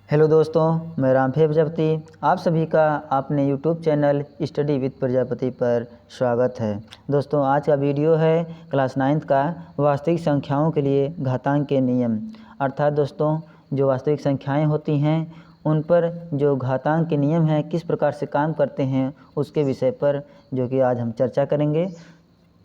Hello दोस्तों, मैं रामफे प्रजापति आप सभी का अपने YouTube channel study with Prajapati पर स्वागत है। दोस्तों, आज का वीडियो है क्लास 9th का वास्तविक संख्याओं के लिए घातांक के नियम। अर्थात दोस्तों, जो वास्तविक संख्याएं होती हैं उन पर जो घातांक के नियम हैं किस प्रकार से काम करते हैं उसके विषय पर जो कि आज हम चर्चा करेंगे,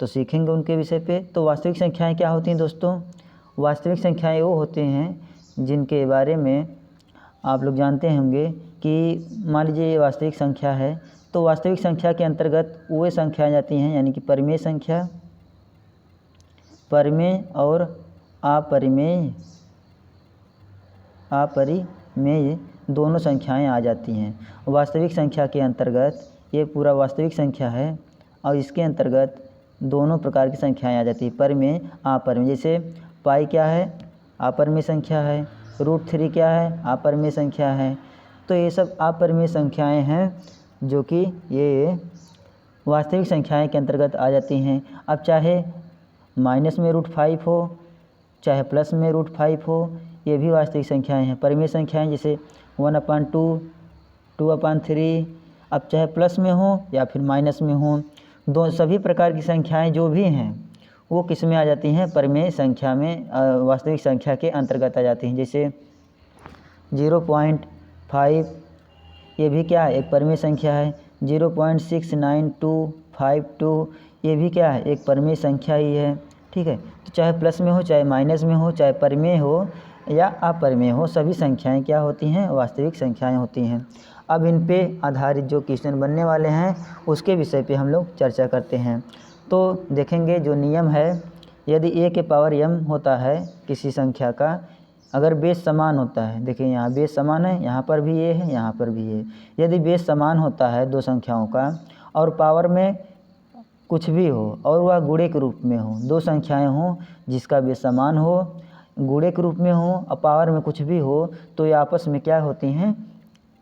तो सीखेंगे उनके विषय पे। तो वास्तविक संख्याएँ क्या होती हैं दोस्तों? वास्तविक संख्याएँ वो होती हैं जिनके बारे में आप लोग जानते होंगे कि मान लीजिए ये वास्तविक संख्या है, तो वास्तविक संख्या के अंतर्गत वो संख्या आ जाती हैं, यानी कि परिमेय संख्या, परिमेय और अपरिमेय दोनों संख्याएं आ जाती हैं। वास्तविक संख्या के अंतर्गत ये पूरा वास्तविक संख्या है और इसके अंतर्गत दोनों प्रकार की संख्याएं आ जाती हैं, परिमेय अपरिमेय। जैसे पाई क्या है? अपरिमेय संख्या है। √3 क्या है? अपरिमेय संख्या है। तो ये सब अपरिमेय संख्याएं हैं जो कि ये वास्तविक संख्याएं के अंतर्गत आ जाती हैं। अब चाहे माइनस में √5 हो, चाहे प्लस में √5 हो, ये भी वास्तविक संख्याएं हैं। परिमेय संख्याएं जैसे 1/2, 2/3, अब चाहे प्लस में हो या फिर माइनस में हो, सभी प्रकार की संख्याएं जो भी हैं वो किस में आ जाती हैं? परिमेय संख्या में, वास्तविक संख्या के अंतर्गत आ जाती हैं। जैसे 0.5 ये भी क्या है? एक परिमेय संख्या है। 0.69252 ये भी क्या है? एक परिमेय संख्या ही है। ठीक है, तो चाहे प्लस में हो, चाहे माइनस में हो, चाहे परिमेय हो या अपरिमेय हो, सभी संख्याएं क्या होती हैं? वास्तविक संख्याएं होती हैं। अब इन पे आधारित जो क्वेश्चन बनने वाले हैं उसके विषय पे हम लोग चर्चा करते हैं। तो देखेंगे जो नियम है, यदि a के पावर m होता है किसी संख्या का, अगर बेस समान होता है, देखिए यहाँ बेस समान है, यहाँ पर भी ये है, यहाँ पर भी ये। यदि बेस समान होता है दो संख्याओं का और पावर में कुछ भी हो और वह गुणे के रूप में हो, दो संख्याएं हों जिसका बेस समान हो, गुणे के रूप में हो और पावर में कुछ भी हो, तो ये आपस में क्या होती हैं?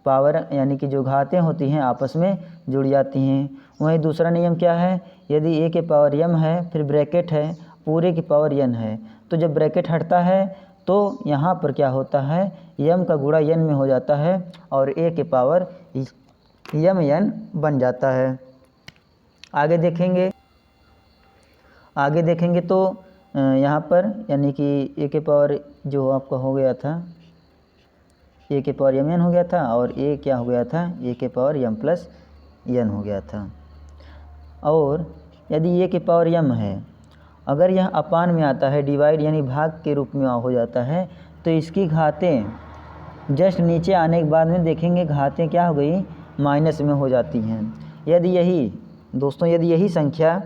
पावर यानी कि जो घातें होती हैं आपस में जुड़ जाती हैं। वहीं दूसरा नियम क्या है? यदि a के पावर m है, फिर ब्रैकेट है, पूरे की पावर n है, तो जब ब्रैकेट हटता है तो यहाँ पर क्या होता है? m का गुणा n में हो जाता है और a के पावर mn बन जाता है। आगे देखेंगे तो यहाँ पर यानी कि a के पावर जो आपका हो गया था, a के पावर mn हो गया था और a क्या हो गया था? a के पावर m+n हो गया था। और यदि a के पावर m है, अगर यह अपान में आता है, डिवाइड यानी भाग के रूप में हो जाता है, तो इसकी घातें जस्ट नीचे आने के बाद में देखेंगे घातें क्या हो गई? माइनस में हो जाती हैं। यदि यही संख्या,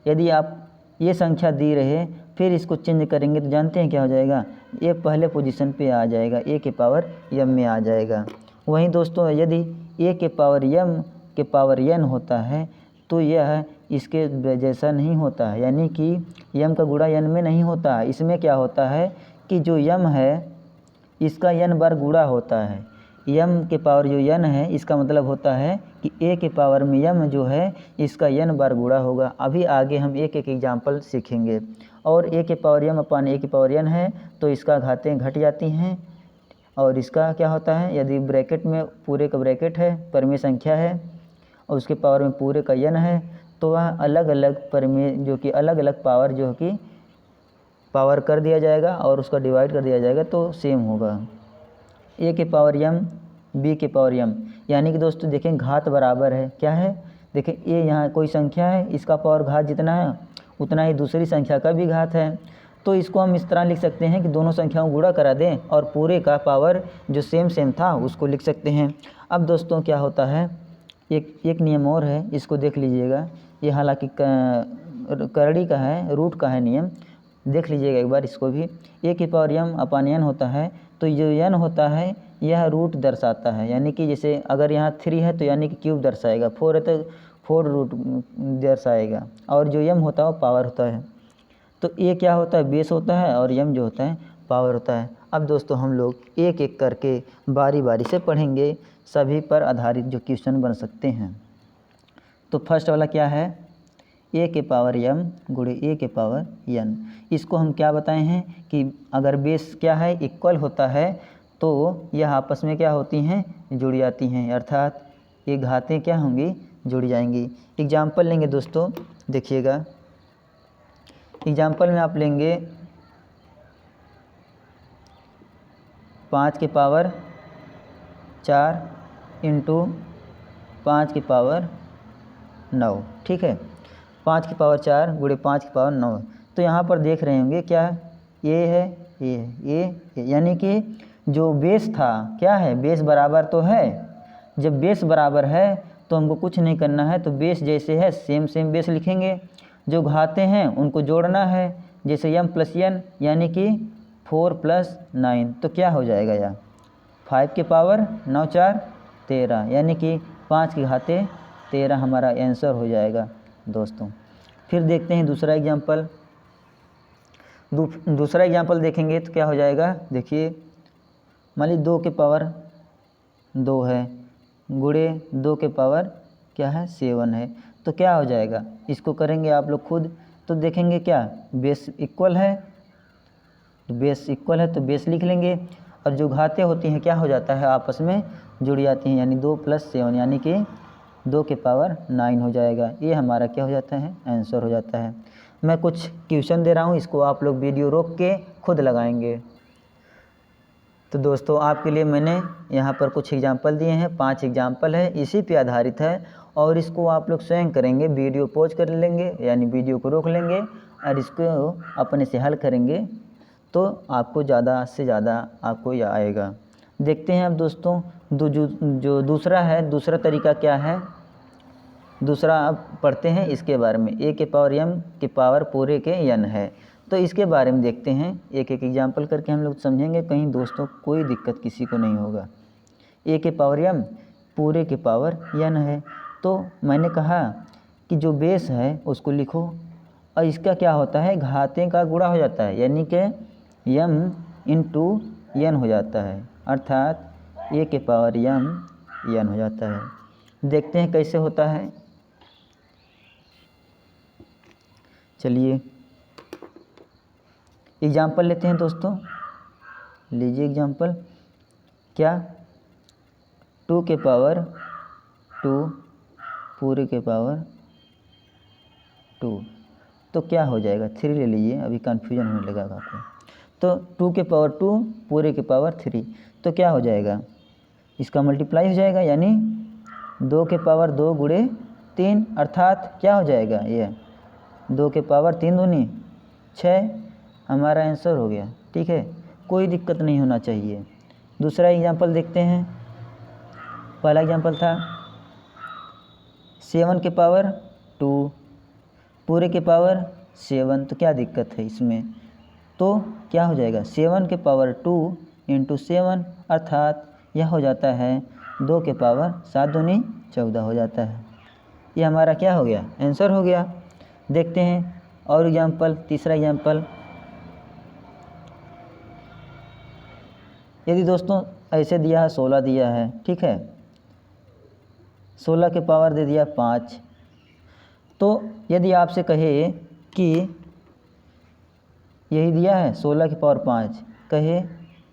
यदि आप ये संख्या दी रहे फिर इसको चेंज करेंगे तो जानते हैं क्या हो जाएगा? ये पहले पोजीशन पे आ जाएगा, a के पावर m में आ जाएगा। वहीं दोस्तों, यदि a के पावर m के पावर n होता है तो यह इसके जैसा नहीं होता है, यानी कि m का गुणा n में नहीं होता है। इसमें क्या होता है कि जो m है इसका n बार गुणा होता है। m के पावर जो n है इसका मतलब होता है कि a के पावर में m जो है इसका n बार गुणा होगा। अभी आगे हम एक एक एग्जाम्पल सीखेंगे। और a के पावर m अपान a के पावर n है तो इसका घातें घट जाती हैं। और इसका क्या होता है? यदि ब्रैकेट में पूरे का ब्रैकेट है, परिमेय संख्या है और उसके पावर में पूरे का n है, तो वह अलग अलग परिमेय जो कि अलग अलग पावर जो कि पावर कर दिया जाएगा और उसका डिवाइड कर दिया जाएगा तो सेम होगा। a के पावर m b के पावर m, यानी कि दोस्तों देखें घात बराबर है। क्या है? देखें a यहाँ कोई संख्या है, इसका पावर घात जितना है उतना ही दूसरी संख्या का भी घात है। तो इसको हम इस तरह लिख सकते हैं कि दोनों संख्याओं गुणा करा दें और पूरे का पावर जो सेम था उसको लिख सकते हैं। अब दोस्तों क्या होता है, एक नियम और है, इसको देख लीजिएगा। ये हालांकि करड़ी का है, रूट का है नियम, देख लीजिएगा एक बार इसको भी। a के पावर m अपान n होता है तो जो n होता है यह रूट दर्शाता है, यानी कि जैसे अगर यहाँ 3 है तो यानी कि क्यूब दर्शाएगा, 4 है तो 4 रूट दर्शाएगा, और जो m होता है वो पावर होता है। तो a क्या होता है? बेस होता है और m जो होता है पावर होता है। अब दोस्तों हम लोग एक एक करके बारी बारी से पढ़ेंगे, सभी पर आधारित जो क्वेश्चन बन सकते हैं। तो फर्स्ट वाला क्या है? a के पावर m गुणे a के पावर n। इसको हम क्या बताए हैं कि अगर बेस क्या है? इक्वल होता है तो यह आपस में क्या होती हैं, जुड़ जाती हैं, अर्थात ये घातें क्या होंगी, जुड़ जाएंगी। एग्जाम्पल लेंगे दोस्तों, देखिएगा एग्जाम्पल में आप लेंगे 5 की पावर 4 इंटू 5 की पावर 9, ठीक है, 5 की पावर 4 गुणे 5 की पावर 9। तो यहाँ पर देख रहे होंगे क्या ये है, ये है, ये यानी कि जो बेस था क्या है, बेस बराबर तो है। जब बेस बराबर है तो हमको कुछ नहीं करना है, तो बेस जैसे है सेम सेम बेस लिखेंगे। जो घाते हैं उनको जोड़ना है, जैसे m प्लस n यानी कि 4 प्लस 9, तो क्या हो जाएगा यह 5 की पावर 9 4 13, यानी कि 5 की घाते 13 हमारा आंसर हो जाएगा दोस्तों। फिर देखते हैं दूसरा एग्जाम्पल। दूसरा एग्जाम्पल देखेंगे तो क्या हो जाएगा, देखिए मान ली 2 के पावर 2 है गुणे 2 के पावर क्या है 7 है, तो क्या हो जाएगा, इसको करेंगे आप लोग खुद तो देखेंगे क्या बेस इक्वल है, तो बेस इक्वल है तो बेस लिख लेंगे, और जो घातें होती हैं क्या हो जाता है आपस में जुड़ जाती हैं, यानी 2 प्लस 7 यानी कि 2 के पावर 9 हो जाएगा। ये हमारा क्या हो जाता है, आंसर हो जाता है। मैं कुछ क्वेश्चन दे रहा हूँ, इसको आप लोग वीडियो रोक के खुद लगाएंगे। तो दोस्तों आपके लिए मैंने यहाँ पर कुछ एग्जाम्पल दिए हैं, 5 एग्जाम्पल है, इसी पे आधारित है, और इसको आप लोग स्वयं करेंगे, वीडियो पॉज कर लेंगे यानी वीडियो को रोक लेंगे और इसको अपने से हल करेंगे, तो आपको ज़्यादा से ज़्यादा आपको यह आएगा। देखते हैं अब दोस्तों जो दूसरा है, दूसरा तरीका क्या है, दूसरा आप पढ़ते हैं इसके बारे में, a के पावर m के पावर पूरे के n है, तो इसके बारे में देखते हैं, एक एक एग्जाम्पल करके हम लोग समझेंगे, कहीं दोस्तों कोई दिक्कत किसी को नहीं होगा। a के पावर m पूरे के पावर n है, तो मैंने कहा कि जो बेस है उसको लिखो, और इसका क्या होता है, घातें का गुणा हो जाता है, यानी कि m इंटू n हो जाता है, अर्थात a के पावर m n हो जाता है। देखते हैं कैसे होता है, चलिए एग्जाम्पल लेते हैं दोस्तों, लीजिए एग्जाम्पल, क्या 2 के पावर 2 पूरे के पावर 2, तो क्या हो जाएगा, 3 ले लीजिए, अभी कन्फ्यूजन होने लगा आपको। तो 2 के पावर 2 पूरे के पावर 3, तो क्या हो जाएगा, इसका मल्टीप्लाई हो जाएगा, यानी 2 के पावर 2 गुणे 3, अर्थात क्या हो जाएगा, ये 2 के पावर 3 दूनी 6, हमारा आंसर हो गया, ठीक है, कोई दिक्कत नहीं होना चाहिए। दूसरा एग्जांपल देखते हैं, पहला एग्जांपल था 7 के पावर 2 पूरे के पावर 7, तो क्या दिक्कत है इसमें, तो क्या हो जाएगा 7 के पावर 2 इंटू 7, अर्थात यह हो जाता है 2 के पावर 7 दूनी 14 हो जाता है। ये हमारा क्या हो गया, आंसर हो गया। देखते हैं और एग्जांपल, तीसरा एग्जांपल, यदि दोस्तों ऐसे दिया है 16 दिया है, ठीक है, 16 के पावर दे दिया 5, तो यदि आपसे कहे कि यही दिया है 16 की पावर 5, कहे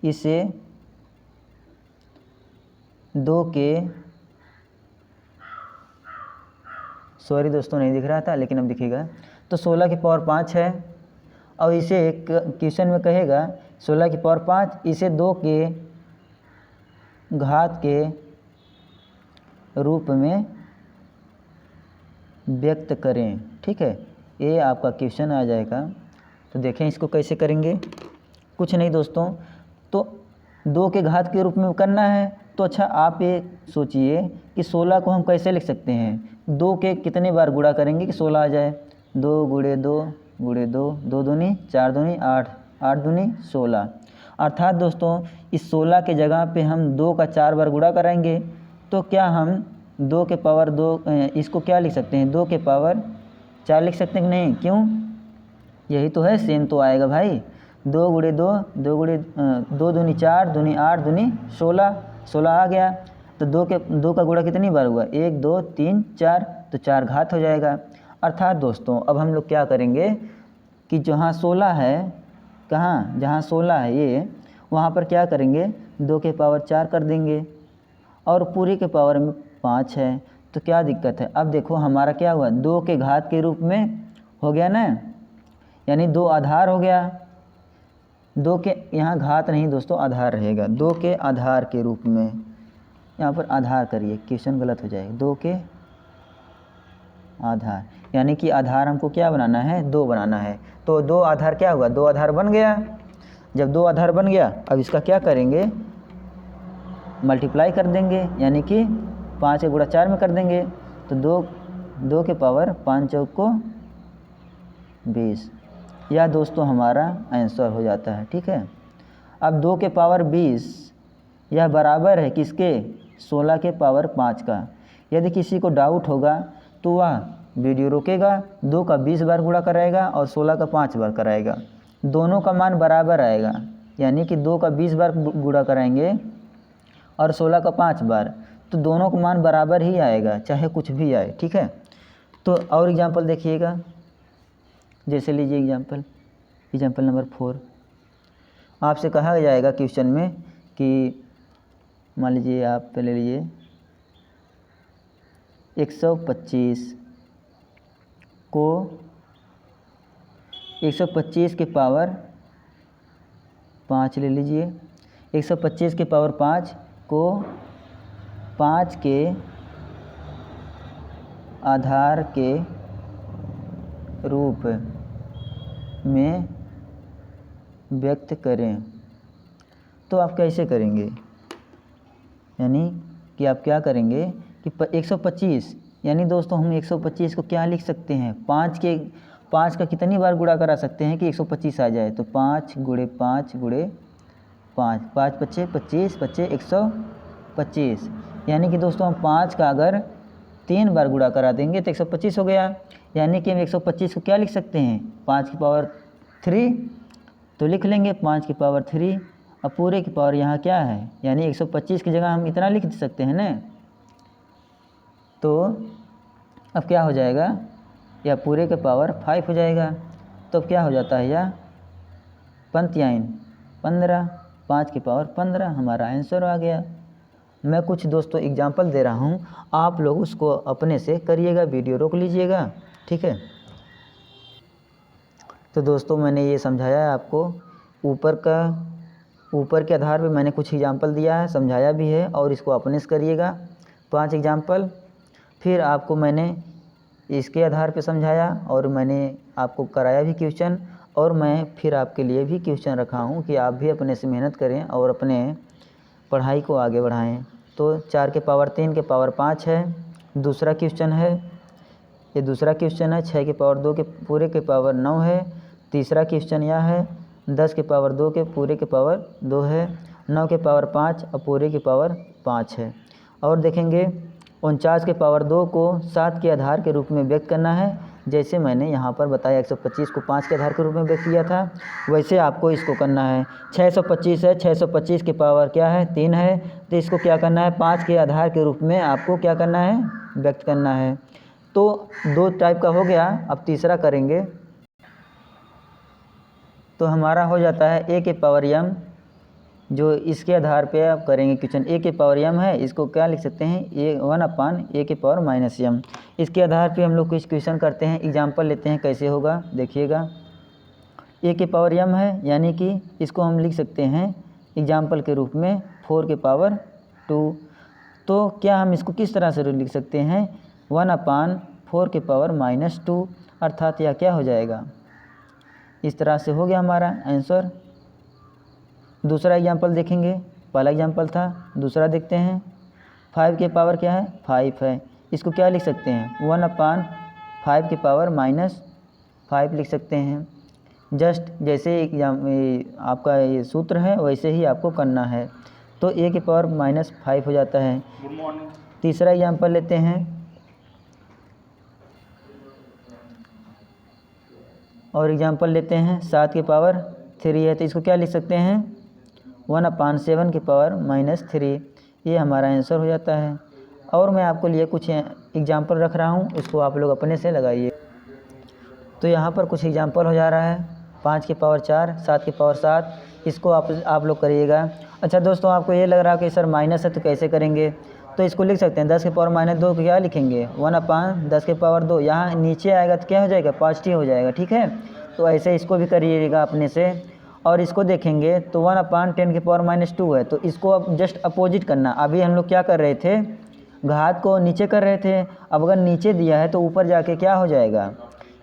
इसे 2 के, सॉरी दोस्तों नहीं दिख रहा था लेकिन अब दिखेगा, तो 16 की पावर 5 है, और इसे एक क्वेश्चन में कहेगा 16 की पावर 5 इसे 2 के घात के रूप में व्यक्त करें, ठीक है, ये आपका क्वेश्चन आ जाएगा। तो देखें इसको कैसे करेंगे, कुछ नहीं दोस्तों, तो 2 के घात के रूप में करना है, तो अच्छा आप ये सोचिए कि 16 को हम कैसे लिख सकते हैं, 2 के कितने बार गुणा करेंगे कि 16 आ जाए, 2 गुणे 2 गुणे 2, 2 दूनी 4 दूनी 8, 8 दूनी 16, अर्थात दोस्तों इस 16 के जगह पे हम 2 का 4 बार गुणा कराएंगे, तो क्या हम 2 के पावर 2 इसको क्या लिख सकते हैं, 2 के पावर 4 लिख सकते हैं कि नहीं, क्यों, यही तो है, सेम तो आएगा भाई, 2 गुणे 2 2 गुणे 2 दूनी 4 दूनी 8 दूनी 16, 16 आ गया, तो 2 का गुणा कितनी बार हुआ, 1 2 3 4, तो 4 घात हो जाएगा। अर्थात दोस्तों अब हम लोग क्या करेंगे कि जहाँ 16 है, कहाँ, जहाँ 16 है ये, वहाँ पर क्या करेंगे 2 के पावर 4 कर देंगे और पूरे के पावर में 5 है, तो क्या दिक्कत है। अब देखो हमारा क्या हुआ, 2 के घात के रूप में हो गया ना, यानी 2 आधार हो गया। 2 के यहाँ घात नहीं दोस्तों, आधार रहेगा। 2 के आधार के रूप में, यहाँ पर आधार करिए, क्वेश्चन गलत हो जाएगा। 2 के आधार, यानी कि आधार हमको क्या बनाना है, 2 बनाना है। तो 2 आधार क्या हुआ, 2 आधार बन गया। जब 2 आधार बन गया, अब इसका क्या करेंगे, मल्टीप्लाई कर देंगे, यानी कि 5 के गुणा 4 में कर देंगे। तो 2 के पावर 5 चौक को 20, यह दोस्तों हमारा आंसर हो जाता है। ठीक है, अब 2 के पावर 20 यह बराबर है किसके, 16 के पावर 5 का। यदि किसी को डाउट होगा तो वह वीडियो रोकेगा, 2 का 20 बार गुणा कराएगा और 16 का 5 बार कराएगा, दोनों का मान बराबर आएगा। यानी कि 2 का 20 बार गुणा कराएंगे और 16 का 5 बार, तो दोनों का मान बराबर ही आएगा, चाहे कुछ भी आए। ठीक है, तो और एग्जाम्पल देखिएगा, जैसे लीजिए एग्जाम्पल नंबर 4। आपसे कहा जाएगा क्वेश्चन में कि मान लीजिए आप पहले लीजिए 125 को 125 के पावर 5 ले लीजिए। 125 के पावर 5 को 5 के आधार के रूप में व्यक्त करें, तो आप कैसे करेंगे, यानी कि आप क्या करेंगे कि 125, यानी दोस्तों हम 125 को क्या लिख सकते हैं, 5 का कितनी बार गुणा करा सकते हैं कि 125 आ जाए, तो 5 गुणे 5 गुणे 5, 5 पच्चे 25, पच्चे 125, यानी कि दोस्तों हम 5 का अगर 3 बार गुणा करा देंगे तो 125 हो गया। यानी कि हम 125 को क्या लिख सकते हैं, 5 की पावर 3, तो लिख लेंगे 5 की पावर 3। अब पूरे की पावर यहाँ क्या है, यानी 125 की जगह हम इतना लिख सकते हैं ना, तो अब क्या हो जाएगा, या पूरे के पावर 5 हो जाएगा। तो अब क्या हो जाता है, यह पंक्तियाँ 15, 5 की पावर 15 हमारा आंसर आ गया। मैं कुछ दोस्तों एग्जाम्पल दे रहा हूँ, आप लोग उसको अपने से करिएगा, वीडियो रोक लीजिएगा। ठीक है, तो दोस्तों मैंने ये समझाया है आपको, ऊपर के आधार पे मैंने कुछ एग्जाम्पल दिया है, समझाया भी है, और इसको अपने से करिएगा 5 एग्जाम्पल। फिर आपको मैंने इसके आधार पे समझाया और मैंने आपको कराया भी क्वेश्चन, और मैं फिर आपके लिए भी क्वेश्चन रखा हूँ कि आप भी अपने से मेहनत करें और अपने पढ़ाई को आगे बढ़ाएं। तो 4 के पावर 3 के पावर 5 है, दूसरा क्वेश्चन है, ये दूसरा क्वेश्चन है। 6 के पावर 2 के पूरे के पावर 9 है, तीसरा क्वेश्चन यह है। 10 के पावर 2 के पूरे के पावर 2 है, 9 के पावर 5 और पूरे के पावर 5 है। और देखेंगे 49 के पावर 2 को 7 के आधार के रूप में व्यक्त करना है, जैसे मैंने यहाँ पर बताया 125 को 5 के आधार के रूप में व्यक्त किया था, वैसे आपको इसको करना है। 625 है, 625 के पावर क्या है, 3 है, तो इसको क्या करना है, 5 के आधार के रूप में आपको क्या करना है, व्यक्त करना है। तो 2 टाइप का हो गया, अब तीसरा करेंगे तो हमारा हो जाता है a के पावर m, जो इसके आधार पे आप करेंगे क्वेश्चन। a के पावर m है, इसको क्या लिख सकते हैं, a के पावर -m। इसके आधार पे हम लोग कुछ क्वेश्चन करते हैं, एग्जाम्पल लेते हैं कैसे होगा, देखिएगा। a के पावर m है, यानी कि इसको हम लिख सकते हैं एग्जाम्पल के रूप में 4 के पावर 2। तो क्या हम इसको किस तरह से लिख सकते हैं, 1/4 के पावर -2, अर्थात यह क्या हो जाएगा, इस तरह से हो गया हमारा आंसर। दूसरा एग्जाम्पल देखेंगे, पहला एग्जाम्पल था, दूसरा देखते हैं। 5 के पावर क्या है, 5 है, इसको क्या लिख सकते हैं, 1/5 के पावर -5 लिख सकते हैं। जस्ट जैसे आपका ये सूत्र है वैसे ही आपको करना है, तो a के पावर -5 हो जाता है। तीसरा एग्जाम्पल लेते हैं, और एग्जाम्पल लेते हैं 7 के पावर 3 है, तो इसको क्या लिख सकते हैं, 1/7 के पावर -3, ये हमारा आंसर हो जाता है। और मैं आपको लिए कुछ एग्जाम्पल रख रहा हूँ, उसको आप लोग अपने से लगाइए। तो यहाँ पर कुछ एग्जाम्पल हो जा रहा है, 5 के पावर 4, 7 के पावर 7, इसको आप लोग करिएगा। अच्छा दोस्तों, आपको ये लग रहा है कि सर माइनस है तो कैसे करेंगे, तो इसको लिख सकते हैं 10 के पावर -2 को क्या लिखेंगे 1/10 के पावर 2, यहाँ नीचे आएगा तो क्या हो जाएगा पॉजिटिव हो जाएगा, ठीक है। तो ऐसे इसको भी करिएगा अपने से। और इसको देखेंगे तो 1/10 के पावर -2 है, तो इसको अब जस्ट अपोजिट करना। अभी हम लोग क्या कर रहे थे, घात को नीचे कर रहे थे, अब अगर नीचे दिया है तो ऊपर जाके क्या हो जाएगा,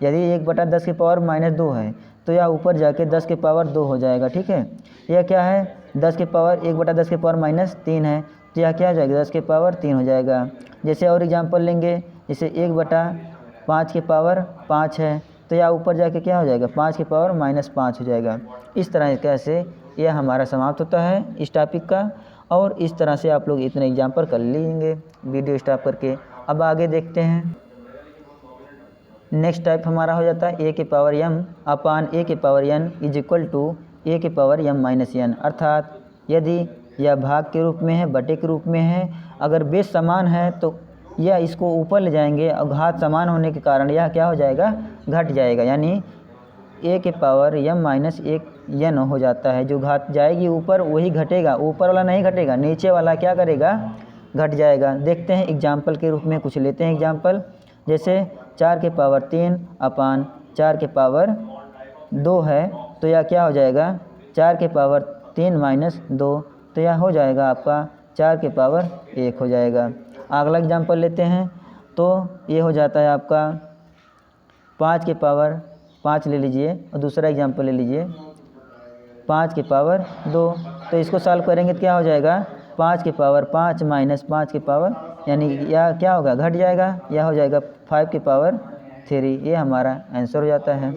यदि 1/10 के पावर -2 है तो यह ऊपर जाके 10 के पावर 2 हो जाएगा, ठीक है। यह क्या है 10 के पावर 1/10 के पावर -3 है, तो यह क्या हो जाएगा 10 के पावर 3 हो जाएगा। जैसे और एग्जांपल लेंगे, जैसे 1/5 के पावर 5 है, तो यह ऊपर जाके क्या हो जाएगा 5 के पावर -5 हो जाएगा। इस तरह कैसे यह हमारा समाप्त होता है इस टॉपिक का, और इस तरह से आप लोग इतने एग्जाम्पल कर लेंगे वीडियो स्टॉप करके। अब आगे देखते हैं। नेक्स्ट टाइप हमारा हो जाता है a के पावर m अपान a के power n is equal to a के पावर m माइनस n, अर्थात यदि यह भाग के रूप में है, बटे के रूप में है, अगर बेस समान है तो यह इसको ऊपर ले जाएंगे और घात समान होने के कारण यह क्या हो जाएगा घट जाएगा, यानी a के पावर m माइनस 1 n हो जाता है। जो घात जाएगी ऊपर वही घटेगा, ऊपर वाला नहीं घटेगा, नीचे वाला क्या करेगा घट जाएगा। देखते हैं एग्जाम्पल के रूप में कुछ लेते हैं एग्जाम्पल, जैसे 4 के पावर 3 अपान 4 के पावर 2 है, तो यह क्या हो जाएगा 4 के पावर 3 माइनस 2, तो यह हो जाएगा आपका 4 के पावर 1 हो जाएगा। अगला एग्जाम्पल लेते हैं, तो ये हो जाता है आपका 5 के पावर 5 ले लीजिए, और दूसरा एग्जाम्पल ले लीजिए 5 के पावर 2, तो इसको सॉल्व करेंगे तो क्या हो जाएगा 5 के पावर 5 माइनस 5 के पावर, यानी यह क्या होगा घट जाएगा, यह हो जाएगा 5 के पावर 3, ये हमारा आंसर हो जाता है।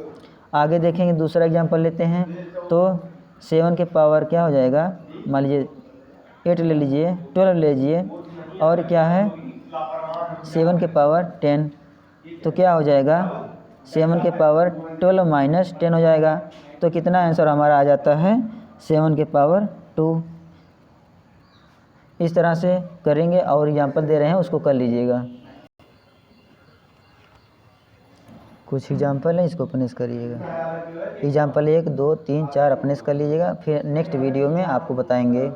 आगे देखेंगे दूसरा एग्जांपल लेते हैं, तो 7 के पावर क्या हो जाएगा, मान लीजिए 8 ले लीजिए, 12 ले लीजिए, और क्या है 7 के पावर 10, तो क्या हो जाएगा 7 के पावर 12 माइनस 10 हो जाएगा। तो कितना आंसर हमारा आ जाता है 7 के पावर 2। इस तरह से करेंगे, और एग्जाम्पल दे रहे हैं उसको कर लीजिएगा। कुछ एग्जाम्पल है इसको अपने से करिएगा। एग्जाम्पल 1 2 3 4 अपने से कर लीजिएगा, फिर नेक्स्ट वीडियो में आपको बताएंगे।